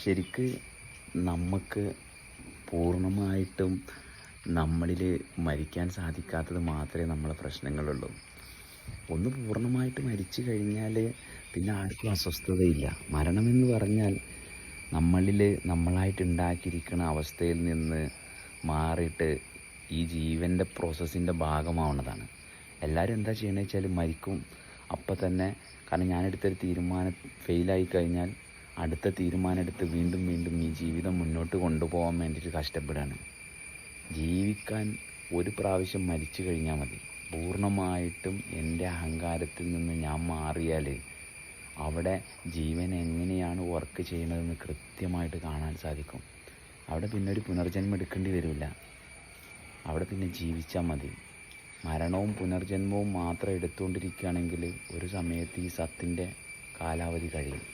ശരിക്ക് നമുക്ക് പൂർണ്ണമായിട്ടും നമ്മളിൽ മരിക്കാൻ സാധിക്കാത്തത് മാത്രമേ നമ്മളെ പ്രശ്നങ്ങളുള്ളൂ. ഒന്ന് പൂർണ്ണമായിട്ട് മരിച്ചു കഴിഞ്ഞാൽ പിന്നെ ആർക്കും അസ്വസ്ഥതയില്ല. മരണമെന്ന് പറഞ്ഞാൽ നമ്മളിൽ നമ്മളായിട്ട് ഉണ്ടാക്കിയിരിക്കുന്ന അവസ്ഥയിൽ നിന്ന് മാറിയിട്ട് ഈ ജീവൻ്റെ പ്രോസസ്സിൻ്റെ ഭാഗമാവുന്നതാണ്. എല്ലാവരും എന്താ ചെയ്യണമെന്ന് വെച്ചാൽ മരിക്കും അപ്പം തന്നെ. കാരണം ഞാനെടുത്തൊരു തീരുമാനം ഫെയിലായി കഴിഞ്ഞാൽ അടുത്ത തീരുമാനം എടുത്ത് വീണ്ടും വീണ്ടും ഈ ജീവിതം മുന്നോട്ട് കൊണ്ടുപോകാൻ വേണ്ടിയിട്ട് കഷ്ടപ്പെടുകയാണ്. ജീവിക്കാൻ ഒരു പ്രാവശ്യം മരിച്ചു കഴിഞ്ഞാൽ മതി. പൂർണ്ണമായിട്ടും എൻ്റെ അഹങ്കാരത്തിൽ നിന്ന് ഞാൻ മാറിയാൽ അവിടെ ജീവൻ എങ്ങനെയാണ് വർക്ക് ചെയ്യുന്നതെന്ന് കൃത്യമായിട്ട് കാണാൻ സാധിക്കും. അവിടെ പിന്നെ ഒരു പുനർജന്മം എടുക്കേണ്ടി വരില്ല. അവിടെ പിന്നെ ജീവിച്ചാൽ മതി. മരണവും പുനർജന്മവും മാത്രം എടുത്തുകൊണ്ടിരിക്കുകയാണെങ്കിൽ ഒരു സമയത്ത് ഈ സത്തിൻ്റെ കാലാവധി കഴിയും.